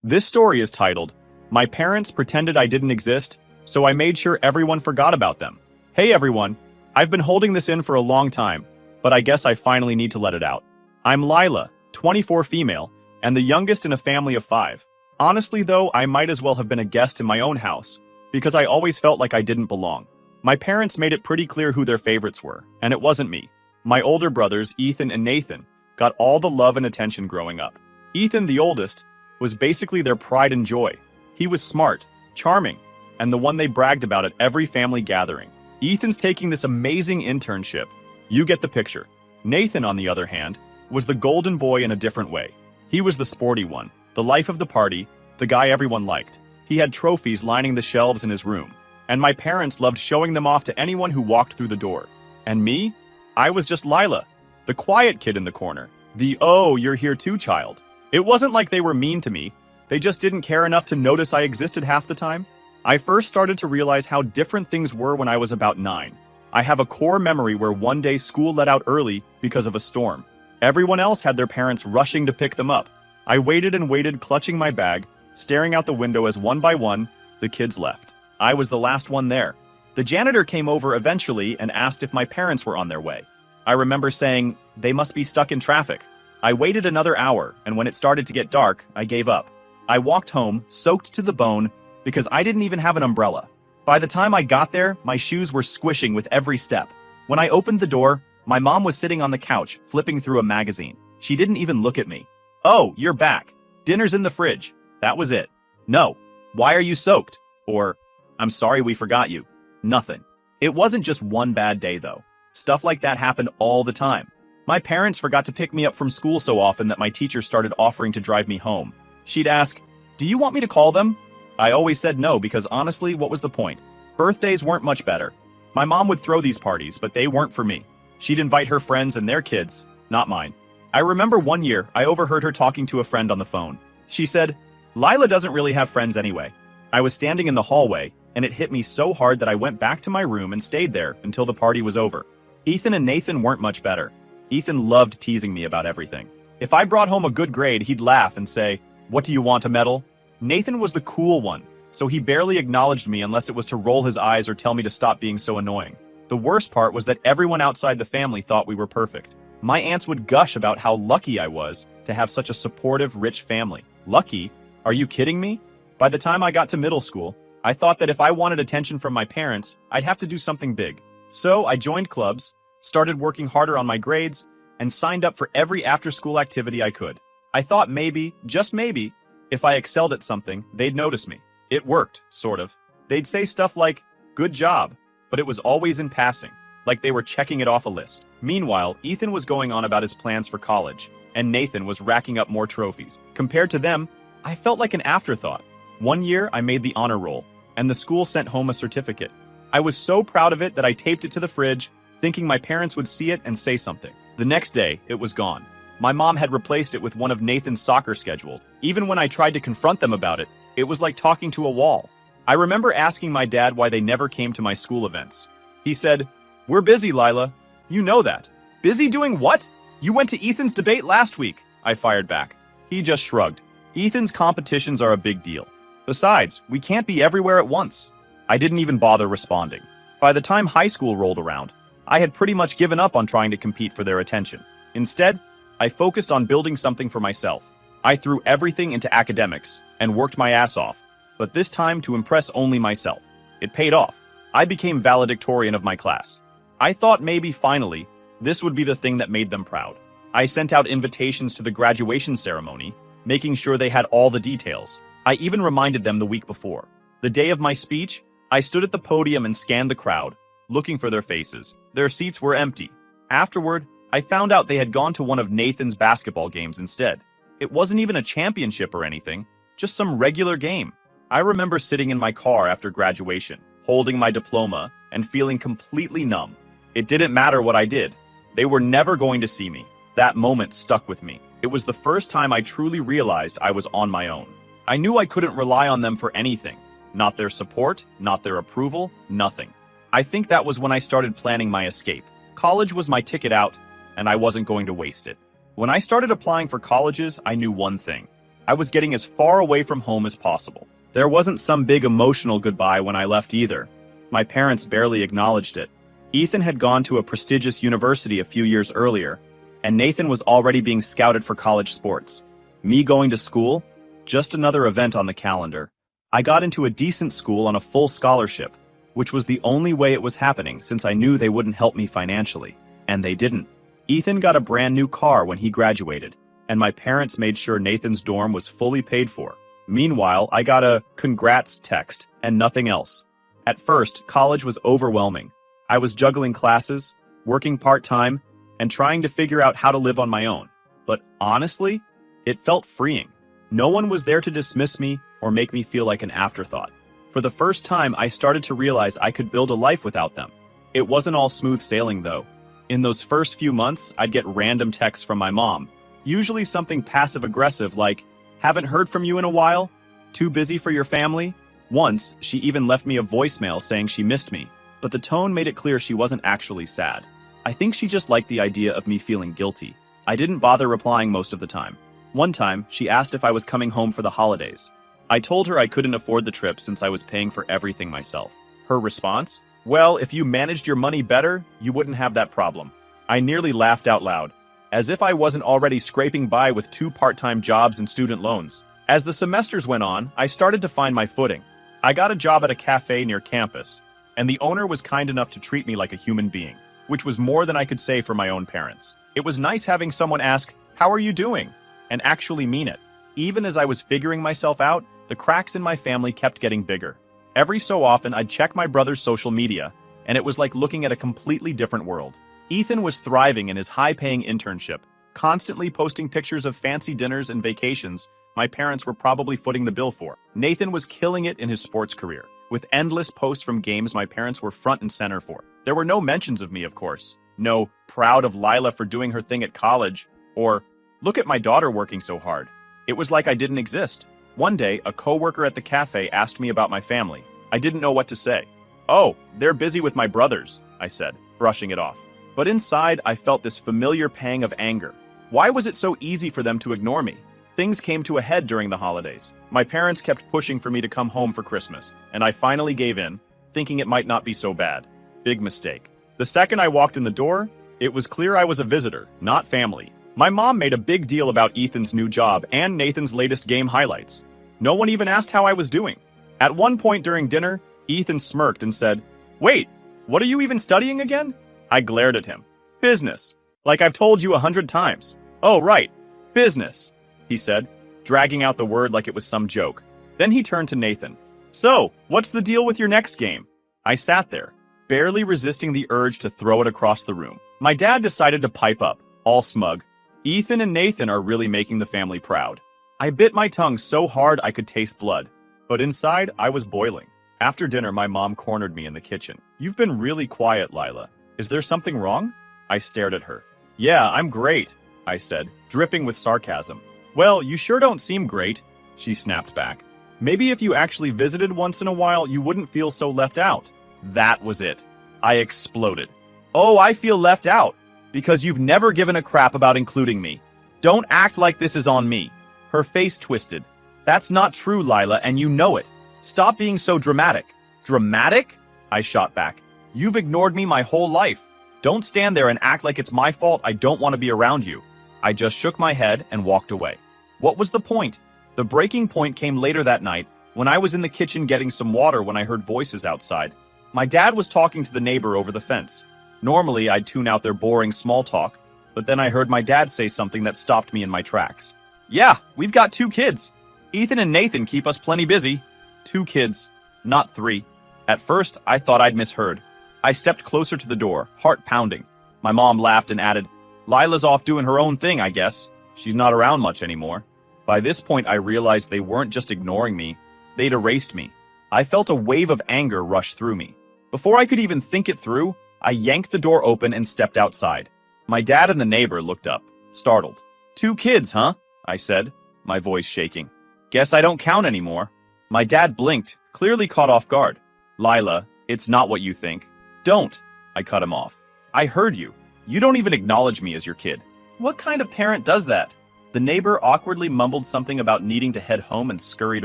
This story is titled, My Parents Pretended I Didn't Exist, so I Made Sure Everyone Forgot About Them. Hey everyone, I've been holding this in for a long time, but I guess I finally need to let it out. I'm Lila, 24 female, and the youngest in a family of 5. Honestly though, I might as well have been a guest in my own house, because I always felt like I didn't belong. My parents made it pretty clear who their favorites were, and it wasn't me. My older brothers, Ethan and Nathan, got all the love and attention growing up. Ethan, the oldest, was basically their pride and joy. He was smart, charming, and the one they bragged about at every family gathering. Ethan's taking this amazing internship. You get the picture. Nathan, on the other hand, was the golden boy in a different way. He was the sporty one, the life of the party, the guy everyone liked. He had trophies lining the shelves in his room, and my parents loved showing them off to anyone who walked through the door. And me? I was just Lila, the quiet kid in the corner, the "oh, you're here too" child. It wasn't like they were mean to me, they just didn't care enough to notice I existed half the time. I first started to realize how different things were when I was about 9. I have a core memory where one day school let out early because of a storm. Everyone else had their parents rushing to pick them up. I waited and waited, clutching my bag, staring out the window as one by one, the kids left. I was the last one there. The janitor came over eventually and asked if my parents were on their way. I remember saying, they must be stuck in traffic. I waited another hour, and when it started to get dark, I gave up. I walked home, soaked to the bone, because I didn't even have an umbrella. By the time I got there, my shoes were squishing with every step. When I opened the door, my mom was sitting on the couch, flipping through a magazine. She didn't even look at me. "Oh, you're back. Dinner's in the fridge." That was it. No. "Why are you soaked?" Or, "I'm sorry we forgot you." Nothing. It wasn't just one bad day, though. Stuff like that happened all the time. My parents forgot to pick me up from school so often that my teacher started offering to drive me home. She'd ask, "Do you want me to call them?" I always said no because honestly, what was the point? Birthdays weren't much better. My mom would throw these parties, but they weren't for me. She'd invite her friends and their kids, not mine. I remember one year, I overheard her talking to a friend on the phone. She said, "Lila doesn't really have friends anyway." I was standing in the hallway, and it hit me so hard that I went back to my room and stayed there until the party was over. Ethan and Nathan weren't much better. Ethan loved teasing me about everything. If I brought home a good grade, he'd laugh and say, "What do you want, a medal?" Nathan was the cool one, so he barely acknowledged me unless it was to roll his eyes or tell me to stop being so annoying. The worst part was that everyone outside the family thought we were perfect. My aunts would gush about how lucky I was to have such a supportive, rich family. Lucky? Are you kidding me? By the time I got to middle school, I thought that if I wanted attention from my parents, I'd have to do something big. So I joined clubs, started working harder on my grades, and signed up for every after-school activity I could. I thought maybe, just maybe, if I excelled at something, they'd notice me. It worked, sort of. They'd say stuff like, "Good job," but it was always in passing, like they were checking it off a list. Meanwhile, Ethan was going on about his plans for college, and Nathan was racking up more trophies. Compared to them, I felt like an afterthought. One year, I made the honor roll, and the school sent home a certificate. I was so proud of it that I taped it to the fridge, thinking my parents would see it and say something. The next day, it was gone. My mom had replaced it with one of Nathan's soccer schedules. Even when I tried to confront them about it, it was like talking to a wall. I remember asking my dad why they never came to my school events. He said, "We're busy, Lila. You know that." "Busy doing what? You went to Ethan's debate last week," I fired back. He just shrugged. "Ethan's competitions are a big deal. Besides, we can't be everywhere at once." I didn't even bother responding. By the time high school rolled around, I had pretty much given up on trying to compete for their attention. Instead, I focused on building something for myself. I threw everything into academics and worked my ass off, but this time to impress only myself. It paid off. I became valedictorian of my class. I thought maybe finally, this would be the thing that made them proud. I sent out invitations to the graduation ceremony, making sure they had all the details. I even reminded them the week before. The day of my speech, I stood at the podium and scanned the crowd, looking for their faces. Their seats were empty. Afterward, I found out they had gone to one of Nathan's basketball games instead. It wasn't even a championship or anything, just some regular game. I remember sitting in my car after graduation, holding my diploma, and feeling completely numb. It didn't matter what I did. They were never going to see me. That moment stuck with me. It was the first time I truly realized I was on my own. I knew I couldn't rely on them for anything. Not their support, not their approval, nothing. I think that was when I started planning my escape. College was my ticket out, and I wasn't going to waste it. When I started applying for colleges, I knew one thing. I was getting as far away from home as possible. There wasn't some big emotional goodbye when I left either. My parents barely acknowledged it. Ethan had gone to a prestigious university a few years earlier, and Nathan was already being scouted for college sports. Me going to school? Just another event on the calendar. I got into a decent school on a full scholarship, which was the only way it was happening since I knew they wouldn't help me financially. And they didn't. Ethan got a brand new car when he graduated, and my parents made sure Nathan's dorm was fully paid for. Meanwhile, I got a congrats text and nothing else. At first, college was overwhelming. I was juggling classes, working part-time, and trying to figure out how to live on my own. But honestly, it felt freeing. No one was there to dismiss me or make me feel like an afterthought. For the first time, I started to realize I could build a life without them. It wasn't all smooth sailing, though. In those first few months, I'd get random texts from my mom, usually something passive-aggressive like, "Haven't heard from you in a while? Too busy for your family?" Once, she even left me a voicemail saying she missed me, but the tone made it clear she wasn't actually sad. I think she just liked the idea of me feeling guilty. I didn't bother replying most of the time. One time, she asked if I was coming home for the holidays. I told her I couldn't afford the trip since I was paying for everything myself. Her response? "Well, if you managed your money better, you wouldn't have that problem." I nearly laughed out loud, as if I wasn't already scraping by with 2 part-time jobs and student loans. As the semesters went on, I started to find my footing. I got a job at a cafe near campus, and the owner was kind enough to treat me like a human being, which was more than I could say for my own parents. It was nice having someone ask, "How are you doing?" and actually mean it. Even as I was figuring myself out, the cracks in my family kept getting bigger. Every so often, I'd check my brother's social media, and it was like looking at a completely different world. Ethan was thriving in his high-paying internship, constantly posting pictures of fancy dinners and vacations my parents were probably footing the bill for. Nathan was killing it in his sports career, with endless posts from games my parents were front and center for. There were no mentions of me, of course. No, proud of Lila for doing her thing at college, or, look at my daughter working so hard. It was like I didn't exist. One day, a coworker at the cafe asked me about my family. I didn't know what to say. "Oh, they're busy with my brothers," I said, brushing it off. But inside, I felt this familiar pang of anger. Why was it so easy for them to ignore me? Things came to a head during the holidays. My parents kept pushing for me to come home for Christmas, and I finally gave in, thinking it might not be so bad. Big mistake. The second I walked in the door, it was clear I was a visitor, not family. My mom made a big deal about Ethan's new job and Nathan's latest game highlights. No one even asked how I was doing. At one point during dinner, Ethan smirked and said, "Wait, what are you even studying again?" I glared at him. "Business. Like I've told you 100 times." "Oh, right. Business," he said, dragging out the word like it was some joke. Then he turned to Nathan. "So, what's the deal with your next game?" I sat there, barely resisting the urge to throw it across the room. My dad decided to pipe up, all smug. Ethan and Nathan are really making the family proud. I bit my tongue so hard I could taste blood, but inside I was boiling. After dinner, my mom cornered me in the kitchen. "You've been really quiet, Lila. Is there something wrong?" I stared at her. "Yeah, I'm great," I said, dripping with sarcasm. "Well, you sure don't seem great," she snapped back. "Maybe if you actually visited once in a while, you wouldn't feel so left out." That was it. I exploded. "Oh, I feel left out, because you've never given a crap about including me. Don't act like this is on me." Her face twisted. "That's not true, Lila, and you know it. Stop being so dramatic." "Dramatic?" I shot back. "You've ignored me my whole life. Don't stand there and act like it's my fault I don't want to be around you." I just shook my head and walked away. What was the point? The breaking point came later that night, when I was in the kitchen getting some water when I heard voices outside. My dad was talking to the neighbor over the fence. Normally, I'd tune out their boring small talk, but then I heard my dad say something that stopped me in my tracks. "Yeah, we've got 2 kids. Ethan and Nathan keep us plenty busy." 2 kids, not 3. At first, I thought I'd misheard. I stepped closer to the door, heart pounding. My mom laughed and added, "Lila's off doing her own thing, I guess. She's not around much anymore." By this point, I realized they weren't just ignoring me. They'd erased me. I felt a wave of anger rush through me. Before I could even think it through, I yanked the door open and stepped outside. My dad and the neighbor looked up, startled. "2 kids, huh?" I said, my voice shaking. "Guess I don't count anymore." My dad blinked, clearly caught off guard. "Lila, it's not what you think." "Don't," I cut him off. "I heard you. You don't even acknowledge me as your kid." "What kind of parent does that?" The neighbor awkwardly mumbled something about needing to head home and scurried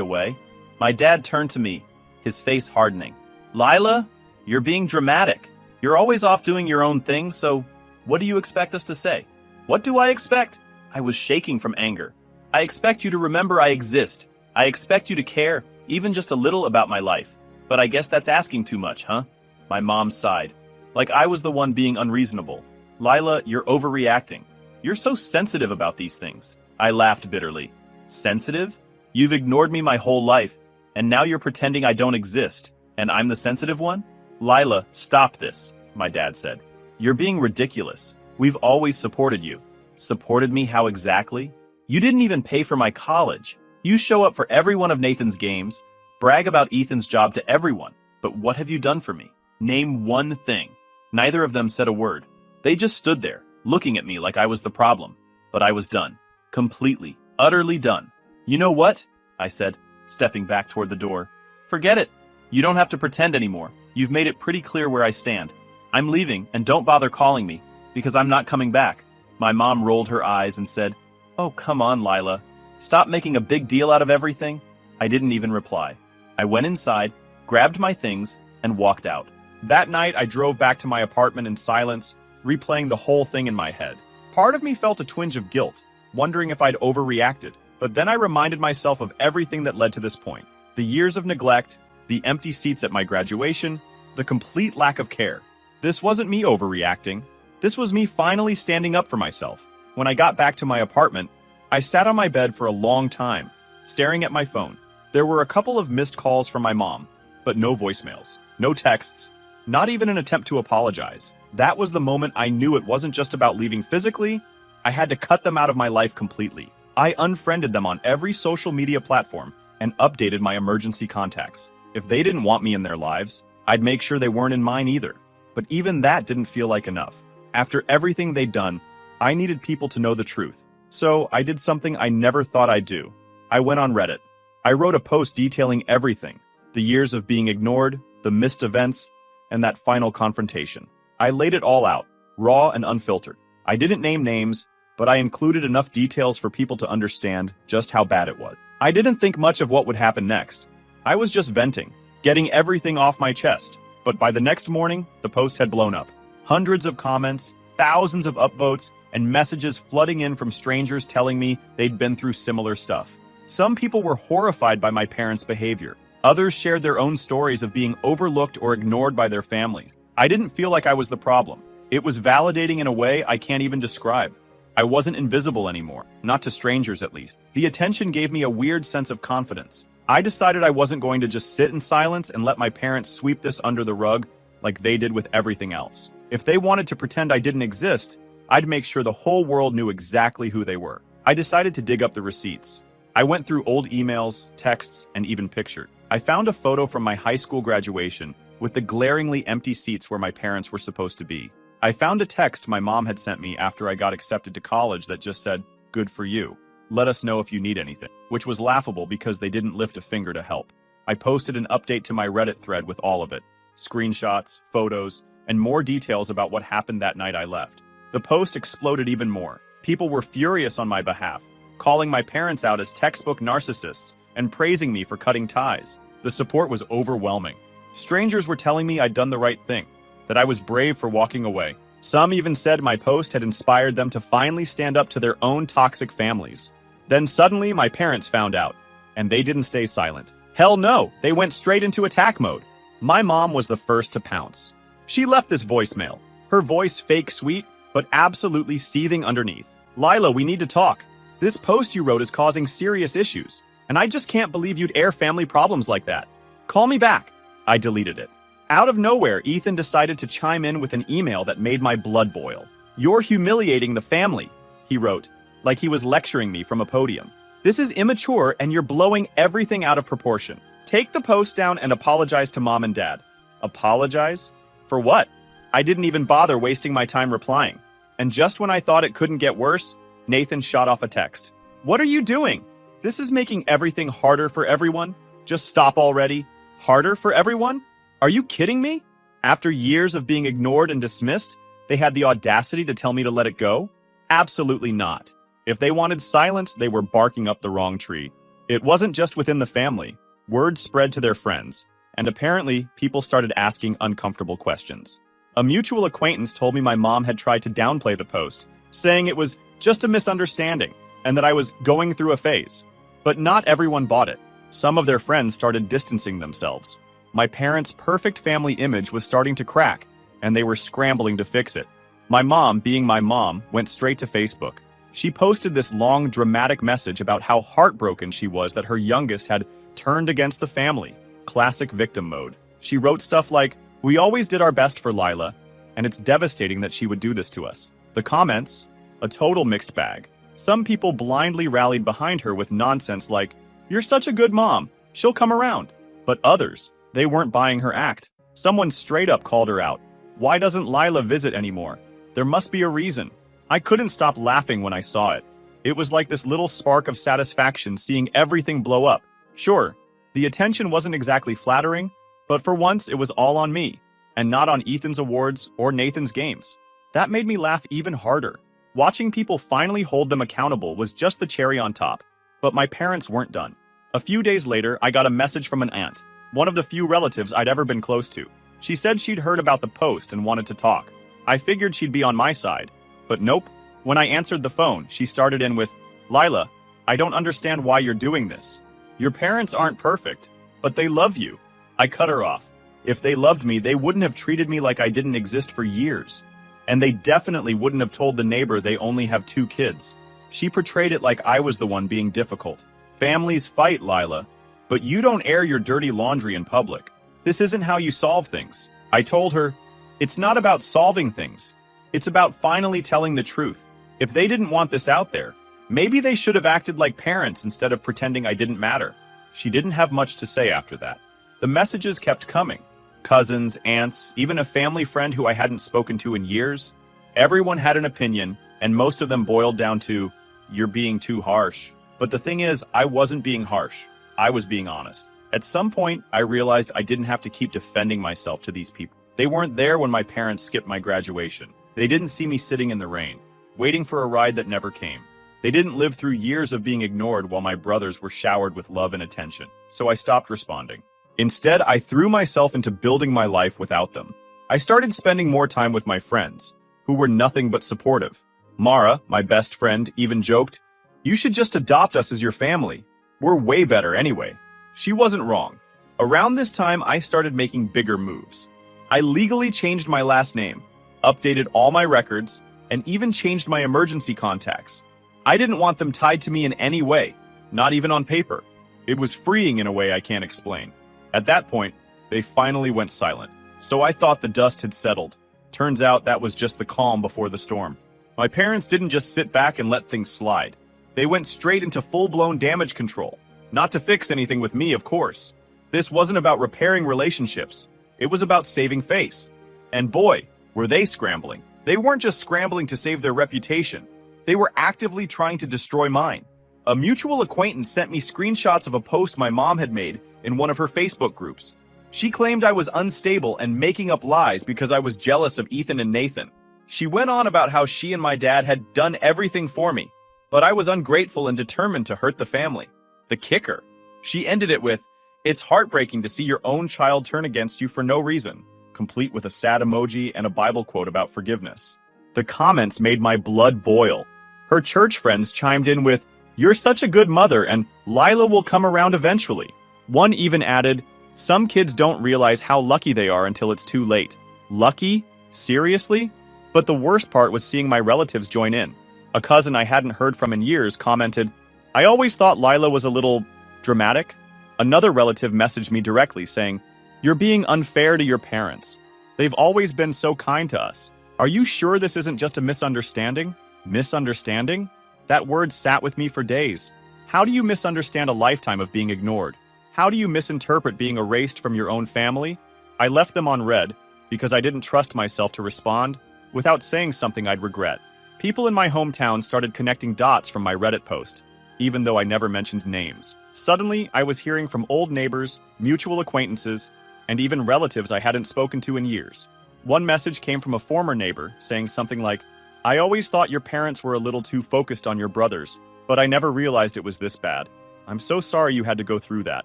away. My dad turned to me, his face hardening. Lila, you're being dramatic. You're always off doing your own thing, so what do you expect us to say? What do I expect? I was shaking from anger. I expect you to remember I exist. I expect you to care, even just a little, about my life. But I guess that's asking too much, huh? My mom sighed. Like I was the one being unreasonable. Lila, you're overreacting. You're so sensitive about these things. I laughed bitterly. Sensitive? You've ignored me my whole life, and now you're pretending I don't exist, and I'm the sensitive one? Lila, stop this, my dad said. You're being ridiculous. We've always supported you. Supported me how exactly? You didn't even pay for my college. You show up for every one of Nathan's games, brag about Ethan's job to everyone. But what have you done for me? Name one thing. Neither of them said a word. They just stood there, looking at me like I was the problem. But I was done. Completely, utterly done. You know what? I said, stepping back toward the door. Forget it. You don't have to pretend anymore. You've made it pretty clear where I stand. I'm leaving, and don't bother calling me, because I'm not coming back. My mom rolled her eyes and said, Oh, come on, Lila. Stop making a big deal out of everything. I didn't even reply. I went inside, grabbed my things, and walked out. That night, I drove back to my apartment in silence, replaying the whole thing in my head. Part of me felt a twinge of guilt, wondering if I'd overreacted. But then I reminded myself of everything that led to this point. The years of neglect, the empty seats at my graduation, the complete lack of care. This wasn't me overreacting. This was me finally standing up for myself. When I got back to my apartment, I sat on my bed for a long time, staring at my phone. There were a couple of missed calls from my mom, but no voicemails, no texts, not even an attempt to apologize. That was the moment I knew it wasn't just about leaving physically. I had to cut them out of my life completely. I unfriended them on every social media platform and updated my emergency contacts. If they didn't want me in their lives, I'd make sure they weren't in mine either. But even that didn't feel like enough. After everything they'd done, I needed people to know the truth. So I did something I never thought I'd do. I went on Reddit. I wrote a post detailing everything, the years of being ignored, the missed events, and that final confrontation. I laid it all out, raw and unfiltered. I didn't name names, but I included enough details for people to understand just how bad it was. I didn't think much of what would happen next. I was just venting, getting everything off my chest. But by the next morning, the post had blown up. Hundreds of comments, thousands of upvotes, and messages flooding in from strangers telling me they'd been through similar stuff. Some people were horrified by my parents' behavior. Others shared their own stories of being overlooked or ignored by their families. I didn't feel like I was the problem. It was validating in a way I can't even describe. I wasn't invisible anymore, not to strangers at least. The attention gave me a weird sense of confidence. I decided I wasn't going to just sit in silence and let my parents sweep this under the rug like they did with everything else. If they wanted to pretend I didn't exist, I'd make sure the whole world knew exactly who they were. I decided to dig up the receipts. I went through old emails, texts, and even pictures. I found a photo from my high school graduation with the glaringly empty seats where my parents were supposed to be. I found a text my mom had sent me after I got accepted to college that just said, "Good for you. Let us know if you need anything," which was laughable because they didn't lift a finger to help. I posted an update to my Reddit thread with all of it, screenshots, photos, and more details about what happened that night I left. The post exploded even more. People were furious on my behalf, calling my parents out as textbook narcissists and praising me for cutting ties. The support was overwhelming. Strangers were telling me I'd done the right thing, that I was brave for walking away. Some even said my post had inspired them to finally stand up to their own toxic families. Then suddenly my parents found out, and they didn't stay silent. Hell no, they went straight into attack mode. My mom was the first to pounce. She left this voicemail, her voice fake sweet, but absolutely seething underneath. "Lila, we need to talk. This post you wrote is causing serious issues, and I just can't believe you'd air family problems like that. Call me back." I deleted it. Out of nowhere, Ethan decided to chime in with an email that made my blood boil. "You're humiliating the family," he wrote, like he was lecturing me from a podium. "This is immature and you're blowing everything out of proportion. Take the post down and apologize to mom and dad." Apologize? For what? I didn't even bother wasting my time replying. And just when I thought it couldn't get worse, Nathan shot off a text. "What are you doing? This is making everything harder for everyone. Just stop already. Harder for everyone? Are you kidding me? After years of being ignored and dismissed, they had the audacity to tell me to let it go? Absolutely not. If they wanted silence, they were barking up the wrong tree. It wasn't just within the family. Word spread to their friends, and apparently, people started asking uncomfortable questions. A mutual acquaintance told me my mom had tried to downplay the post, saying it was just a misunderstanding and that I was going through a phase. But not everyone bought it. Some of their friends started distancing themselves. My parents' perfect family image was starting to crack, and they were scrambling to fix it. My mom, being my mom, went straight to Facebook. She posted this long, dramatic message about how heartbroken she was that her youngest had turned against the family. Classic victim mode. She wrote stuff like, "We always did our best for Lila, and it's devastating that she would do this to us." The comments? A total mixed bag. Some people blindly rallied behind her with nonsense like, "You're such a good mom, she'll come around." But others, they weren't buying her act. Someone straight up called her out. "Why doesn't Lila visit anymore? There must be a reason." I couldn't stop laughing when I saw it. It was like this little spark of satisfaction seeing everything blow up. Sure, the attention wasn't exactly flattering, but for once it was all on me, and not on Ethan's awards or Nathan's games. That made me laugh even harder. Watching people finally hold them accountable was just the cherry on top. But my parents weren't done. A few days later, I got a message from an aunt, one of the few relatives I'd ever been close to. She said she'd heard about the post and wanted to talk. I figured she'd be on my side. But nope. When I answered the phone, she started in with, "Lila, I don't understand why you're doing this. Your parents aren't perfect, but they love you." I cut her off. If they loved me, they wouldn't have treated me like I didn't exist for years. And they definitely wouldn't have told the neighbor they only have 2 kids. She portrayed it like I was the one being difficult. Families fight, Lila, but you don't air your dirty laundry in public. This isn't how you solve things. I told her, it's not about solving things. It's about finally telling the truth. If they didn't want this out there, maybe they should have acted like parents instead of pretending I didn't matter. She didn't have much to say after that. The messages kept coming. Cousins, aunts, even a family friend who I hadn't spoken to in years. Everyone had an opinion, and most of them boiled down to, "You're being too harsh." But the thing is, I wasn't being harsh. I was being honest. At some point, I realized I didn't have to keep defending myself to these people. They weren't there when my parents skipped my graduation. They didn't see me sitting in the rain, waiting for a ride that never came. They didn't live through years of being ignored while my brothers were showered with love and attention. So I stopped responding. Instead, I threw myself into building my life without them. I started spending more time with my friends, who were nothing but supportive. Mara, my best friend, even joked, "You should just adopt us as your family. We're way better anyway." She wasn't wrong. Around this time, I started making bigger moves. I legally changed my last name, updated all my records, and even changed my emergency contacts. I didn't want them tied to me in any way, not even on paper. It was freeing in a way I can't explain. At that point, they finally went silent. So I thought the dust had settled. Turns out that was just the calm before the storm. My parents didn't just sit back and let things slide. They went straight into full-blown damage control. Not to fix anything with me, of course. This wasn't about repairing relationships. It was about saving face. And boy, were they scrambling. They weren't just scrambling to save their reputation. They were actively trying to destroy mine. A mutual acquaintance sent me screenshots of a post my mom had made in one of her Facebook groups. She claimed I was unstable and making up lies because I was jealous of Ethan and Nathan. She went on about how she and my dad had done everything for me, but I was ungrateful and determined to hurt the family. The kicker. She ended it with, "It's heartbreaking to see your own child turn against you for no reason," complete with a sad emoji and a Bible quote about forgiveness. The comments made my blood boil. Her church friends chimed in with, "You're such a good mother and Lila will come around eventually." One even added, "Some kids don't realize how lucky they are until it's too late." Lucky? Seriously? But the worst part was seeing my relatives join in. A cousin I hadn't heard from in years commented, "I always thought Lila was a little dramatic." Another relative messaged me directly saying, "You're being unfair to your parents. They've always been so kind to us. Are you sure this isn't just a misunderstanding?" Misunderstanding? That word sat with me for days. How do you misunderstand a lifetime of being ignored? How do you misinterpret being erased from your own family? I left them on read because I didn't trust myself to respond without saying something I'd regret. People in my hometown started connecting dots from my Reddit post, even though I never mentioned names. Suddenly, I was hearing from old neighbors, mutual acquaintances, and even relatives I hadn't spoken to in years. One message came from a former neighbor saying something like, I always thought your parents were a little too focused on your brothers, but I never realized it was this bad. I'm so sorry you had to go through that.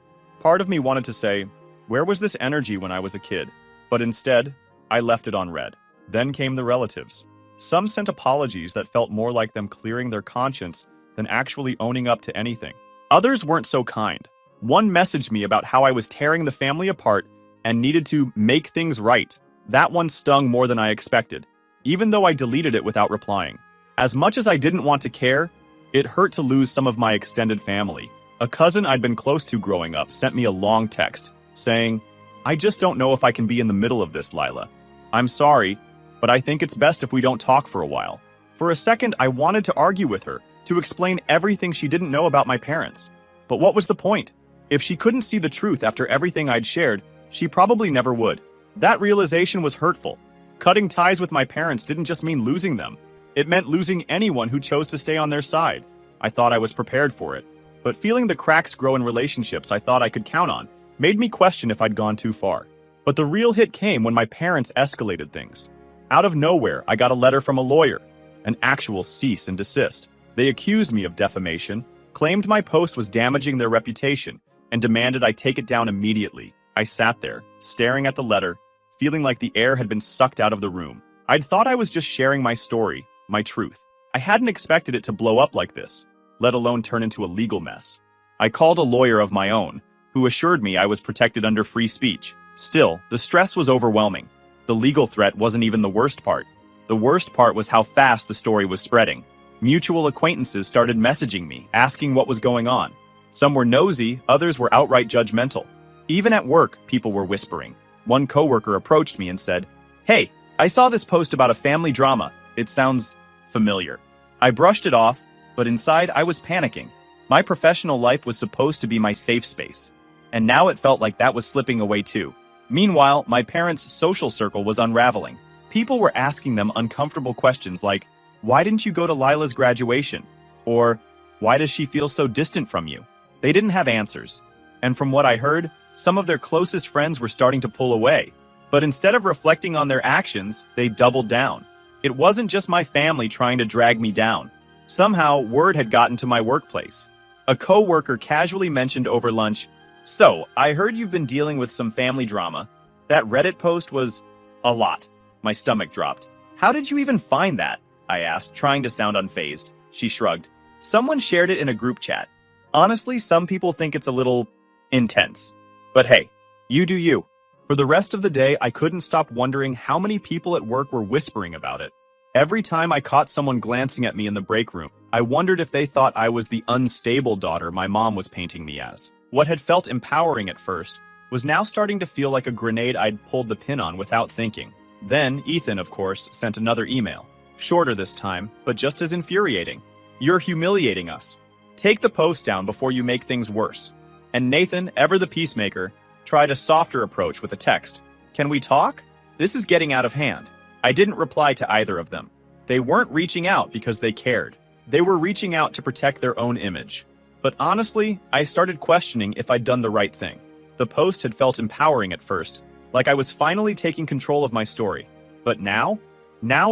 Part of me wanted to say, where was this energy when I was a kid? But instead, I left it on red. Then came the relatives. Some sent apologies that felt more like them clearing their conscience than actually owning up to anything. Others weren't so kind. One messaged me about how I was tearing the family apart and needed to make things right. That one stung more than I expected, even though I deleted it without replying. As much as I didn't want to care, it hurt to lose some of my extended family. A cousin I'd been close to growing up sent me a long text, saying, "I just don't know if I can be in the middle of this, Lila. I'm sorry, but I think it's best if we don't talk for a while." For a second, I wanted to argue with her, to explain everything she didn't know about my parents. But what was the point? If she couldn't see the truth after everything I'd shared, she probably never would. That realization was hurtful. Cutting ties with my parents didn't just mean losing them. It meant losing anyone who chose to stay on their side. I thought I was prepared for it. But feeling the cracks grow in relationships I thought I could count on made me question if I'd gone too far. But the real hit came when my parents escalated things. Out of nowhere, I got a letter from a lawyer, an actual cease and desist. They accused me of defamation, claimed my post was damaging their reputation, and demanded I take it down immediately. I sat there, staring at the letter, feeling like the air had been sucked out of the room. I'd thought I was just sharing my story, my truth. I hadn't expected it to blow up like this, let alone turn into a legal mess. I called a lawyer of my own, who assured me I was protected under free speech. Still, the stress was overwhelming. The legal threat wasn't even the worst part. The worst part was how fast the story was spreading. Mutual acquaintances started messaging me, asking what was going on. Some were nosy, others were outright judgmental. Even at work, people were whispering. One coworker approached me and said, "Hey, I saw this post about a family drama. It sounds familiar." I brushed it off, but inside I was panicking. My professional life was supposed to be my safe space, and now it felt like that was slipping away too. Meanwhile, my parents' social circle was unraveling. People were asking them uncomfortable questions like, "Why didn't you go to Lila's graduation?" Or, "Why does she feel so distant from you?" They didn't have answers. And from what I heard, some of their closest friends were starting to pull away. But instead of reflecting on their actions, they doubled down. It wasn't just my family trying to drag me down. Somehow, word had gotten to my workplace. A coworker casually mentioned over lunch, "So, I heard you've been dealing with some family drama. That Reddit post was a lot." My stomach dropped. "How did you even find that?" I asked, trying to sound unfazed. She shrugged. "Someone shared it in a group chat. Honestly, some people think it's a little intense. But hey, you do you." For the rest of the day, I couldn't stop wondering how many people at work were whispering about it. Every time I caught someone glancing at me in the break room, I wondered if they thought I was the unstable daughter my mom was painting me as. What had felt empowering at first was now starting to feel like a grenade I'd pulled the pin on without thinking. Then, Ethan, of course, sent another email. Shorter this time, but just as infuriating. "You're humiliating us. Take the post down before you make things worse." And Nathan, ever the peacemaker, tried a softer approach with a text. "Can we talk? This is getting out of hand." I didn't reply to either of them. They weren't reaching out because they cared. They were reaching out to protect their own image. But honestly, I started questioning if I'd done the right thing. The post had felt empowering at first, like I was finally taking control of my story. But now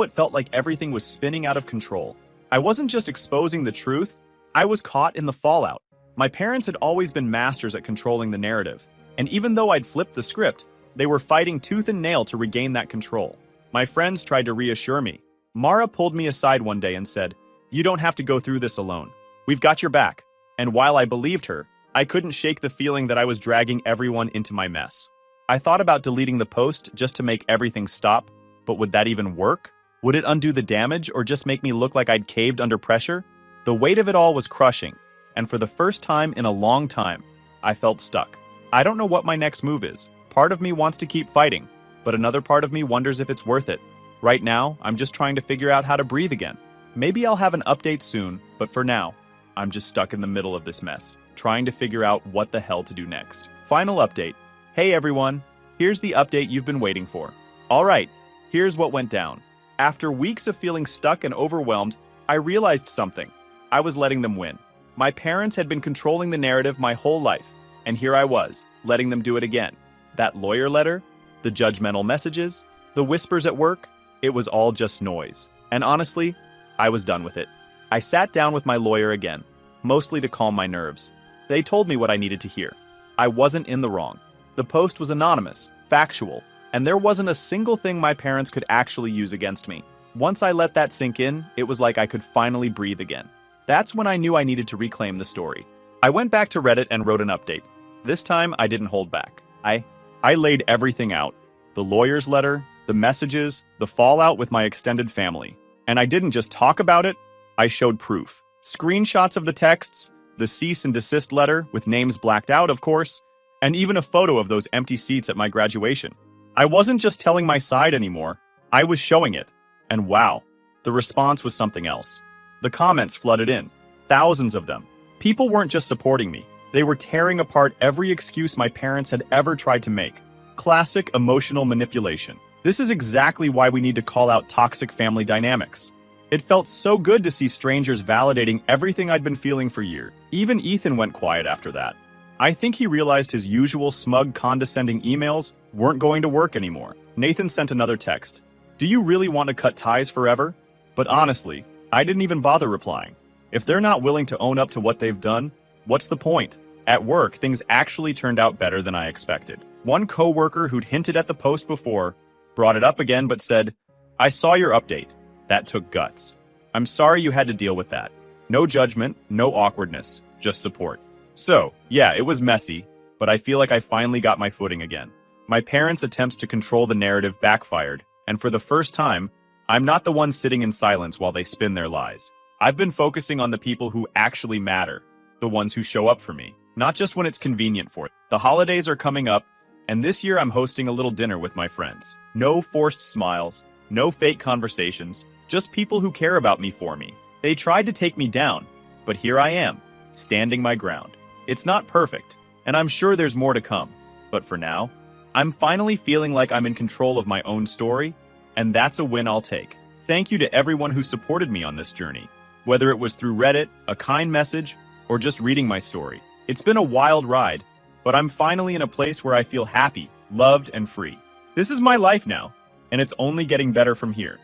it felt like everything was spinning out of control. I wasn't just exposing the truth, I was caught in the fallout. My parents had always been masters at controlling the narrative, and even though I'd flipped the script, they were fighting tooth and nail to regain that control. My friends tried to reassure me. Mara pulled me aside one day and said, "You don't have to go through this alone. We've got your back." And while I believed her, I couldn't shake the feeling that I was dragging everyone into my mess. I thought about deleting the post just to make everything stop, but would that even work? Would it undo the damage or just make me look like I'd caved under pressure? The weight of it all was crushing, and for the first time in a long time, I felt stuck. I don't know what my next move is. Part of me wants to keep fighting, but another part of me wonders if it's worth it. Right now, I'm just trying to figure out how to breathe again. Maybe I'll have an update soon, but for now, I'm just stuck in the middle of this mess, trying to figure out what the hell to do next. Final update. Hey everyone, here's the update you've been waiting for. All right, here's what went down. After weeks of feeling stuck and overwhelmed, I realized something. I was letting them win. My parents had been controlling the narrative my whole life, and here I was, letting them do it again. That lawyer letter, the judgmental messages, the whispers at work, it was all just noise. And honestly, I was done with it. I sat down with my lawyer again, mostly to calm my nerves. They told me what I needed to hear. I wasn't in the wrong. The post was anonymous, factual, and there wasn't a single thing my parents could actually use against me. Once I let that sink in, it was like I could finally breathe again. That's when I knew I needed to reclaim the story. I went back to Reddit and wrote an update. This time, I didn't hold back. I laid everything out. The lawyer's letter, the messages, the fallout with my extended family. And I didn't just talk about it, I showed proof. Screenshots of the texts, the cease and desist letter, with names blacked out, of course, and even a photo of those empty seats at my graduation. I wasn't just telling my side anymore, I was showing it. And wow, the response was something else. The comments flooded in, thousands of them. People weren't just supporting me, they were tearing apart every excuse my parents had ever tried to make. Classic emotional manipulation. This is exactly why we need to call out toxic family dynamics. It felt so good to see strangers validating everything I'd been feeling for years. Even Ethan went quiet after that. I think he realized his usual smug, condescending emails weren't going to work anymore. Nathan sent another text. Do you really want to cut ties forever? But honestly, I didn't even bother replying. If they're not willing to own up to what they've done, what's the point? At work, things actually turned out better than I expected. One coworker who'd hinted at the post before brought it up again but said, I saw your update. That took guts. I'm sorry you had to deal with that. No judgment, no awkwardness, just support. So, yeah, it was messy, but I feel like I finally got my footing again. My parents' attempts to control the narrative backfired, and for the first time, I'm not the one sitting in silence while they spin their lies. I've been focusing on the people who actually matter, the ones who show up for me, not just when it's convenient for it. The holidays are coming up, and this year I'm hosting a little dinner with my friends. No forced smiles, no fake conversations, just people who care about me for me. They tried to take me down, but here I am, standing my ground. It's not perfect, and I'm sure there's more to come. But for now, I'm finally feeling like I'm in control of my own story, and that's a win I'll take. Thank you to everyone who supported me on this journey, whether it was through Reddit, a kind message, or just reading my story. It's been a wild ride, but I'm finally in a place where I feel happy, loved, and free. This is my life now, and it's only getting better from here.